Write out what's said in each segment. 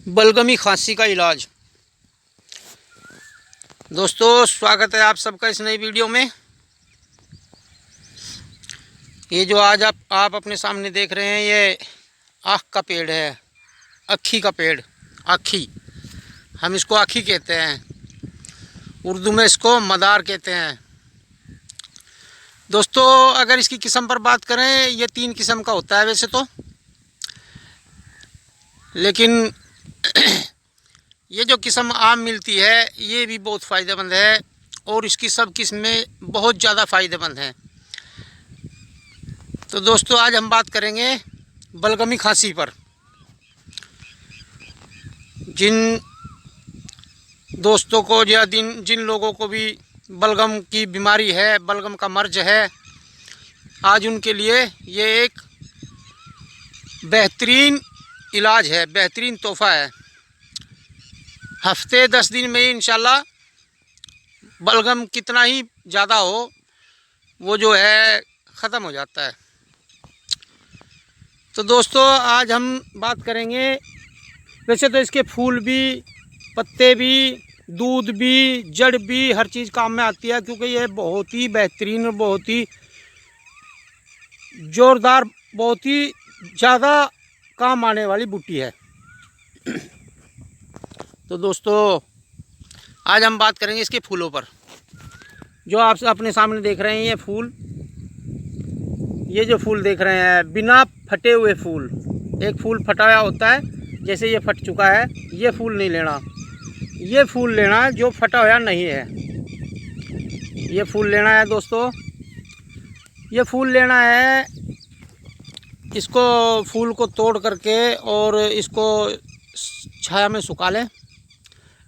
बलगमी खांसी का इलाज। दोस्तों स्वागत है आप सबका इस नई वीडियो में। ये जो आज आप अपने सामने देख रहे हैं ये आँख का पेड़ है, अक्खी का पेड़। आँखी, हम इसको आँखी कहते हैं, उर्दू में इसको मदार कहते हैं। दोस्तों अगर इसकी किस्म पर बात करें, ये 3 किस्म का होता है वैसे तो, लेकिन ये जो किस्म आम मिलती है ये भी बहुत फ़ायदेमंद है और इसकी सब किस्में बहुत ज़्यादा फ़ायदेमंद हैं। तो दोस्तों आज हम बात करेंगे बलगमी खांसी पर। जिन दोस्तों को या जिन लोगों को भी बलगम की बीमारी है, बलगम का मर्ज है, आज उनके लिए ये एक बेहतरीन इलाज है, बेहतरीन तोहफ़ा है। हफ्ते 10 दिन में ही इंशाल्लाह बलगम कितना ही ज़्यादा हो वो जो है ख़त्म हो जाता है। तो दोस्तों आज हम बात करेंगे, वैसे तो इसके फूल भी, पत्ते भी, दूध भी, जड़ भी, हर चीज़ काम में आती है, क्योंकि ये बहुत ही बेहतरीन और बहुत ही ज़ोरदार, बहुत ही ज़्यादा काम आने वाली बूटी है। तो दोस्तों आज हम बात करेंगे इसके फूलों पर। जो आप अपने सामने देख रहे हैं ये फूल, ये जो फूल देख रहे हैं बिना फटे हुए फूल। एक फूल फटा हुआ होता है, जैसे ये फट चुका है, ये फूल नहीं लेना। ये फूल लेना है जो फटा हुआ नहीं है, ये फूल लेना है दोस्तों। ये फूल लेना है, इसको फूल को तोड़ करके और इसको छाया में सुखा लें,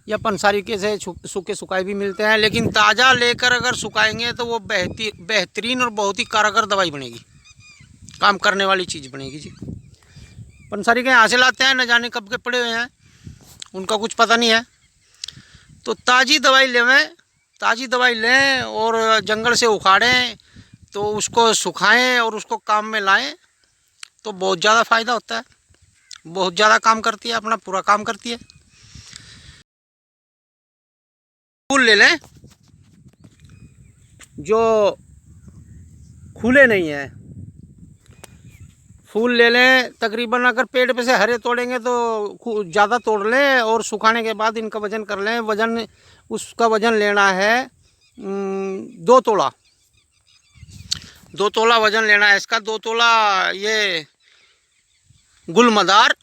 या पंसारी के से सूखे सुखाए भी मिलते हैं, लेकिन ताज़ा लेकर अगर सुखाएंगे तो वो बेहतरीन और बहुत ही कारगर दवाई बनेगी, काम करने वाली चीज़ बनेगी जी। पंसारी के यहाँ से लाते हैं, न जाने कब के पड़े हुए हैं, उनका कुछ पता नहीं है। तो ताज़ी दवाई लें और जंगल से उखाड़ें, तो उसको सुखाएं और उसको काम में लाएं, तो बहुत ज़्यादा फ़ायदा होता है, बहुत ज़्यादा काम करती है, अपना पूरा काम करती है। फूल ले लें जो खुले नहीं हैं, फूल ले लें। तकरीबन अगर पेड़ पे से हरे तोड़ेंगे तो ज़्यादा तोड़ लें और सुखाने के बाद इनका वज़न कर लें। उसका वज़न लेना है 2 तोला। 2 तोला वज़न लेना है इसका। 2 तोला ये गुलमदार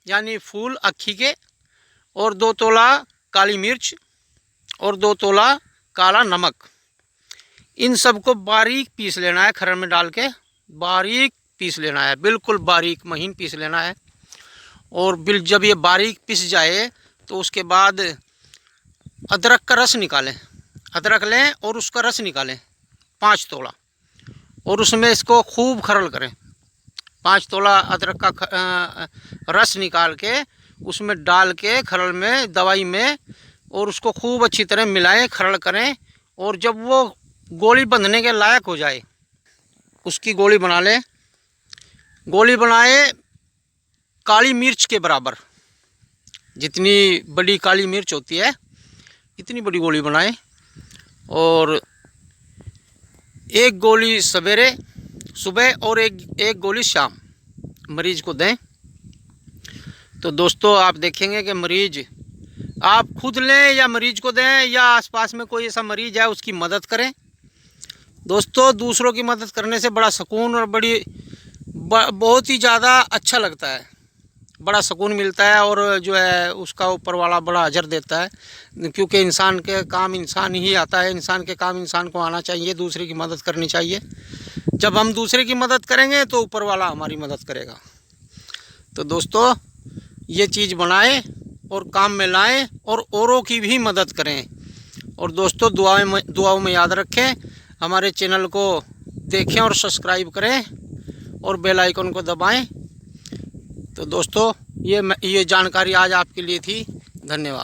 यानी फूल अक्खी के, और 2 तोला काली मिर्च, और 2 तोला काला नमक। इन सबको बारीक पीस लेना है, खरड़ में डाल के बारीक पीस लेना है, बिल्कुल बारीक महीन पीस लेना है। और जब ये बारीक पिस जाए तो उसके बाद अदरक का रस निकालें, अदरक लें और उसका रस निकालें 5 तोला, और उसमें इसको खूब खरल करें। 5 तोला अदरक का रस निकाल के उसमें डाल के खरल में, दवाई में, और उसको खूब अच्छी तरह मिलाएं, खरल करें। और जब वो गोली बंधने के लायक हो जाए उसकी गोली बना लें। गोली बनाए काली मिर्च के बराबर, जितनी बड़ी काली मिर्च होती है इतनी बड़ी गोली बनाएं, और एक गोली सवेरे सुबह और एक गोली शाम मरीज को दें। तो दोस्तों आप देखेंगे कि मरीज, आप खुद लें या मरीज को दें, या आसपास में कोई ऐसा मरीज है उसकी मदद करें। दोस्तों दूसरों की मदद करने से बड़ा सुकून और बहुत ही ज़्यादा अच्छा लगता है, बड़ा सुकून मिलता है, और जो है उसका ऊपर वाला बड़ा अजर देता है, क्योंकि इंसान के काम इंसान ही आता है, इंसान के काम इंसान को आना चाहिए, दूसरे की मदद करनी चाहिए। जब हम दूसरे की मदद करेंगे तो ऊपर वाला हमारी मदद करेगा। तो दोस्तों ये चीज़ बनाएं और काम में लाएं और औरों की भी मदद करें। और दोस्तों दुआओं में याद रखें, हमारे चैनल को देखें और सब्सक्राइब करें और बेल आइकन को दबाएं। तो दोस्तों ये जानकारी आज आपके लिए थी। धन्यवाद।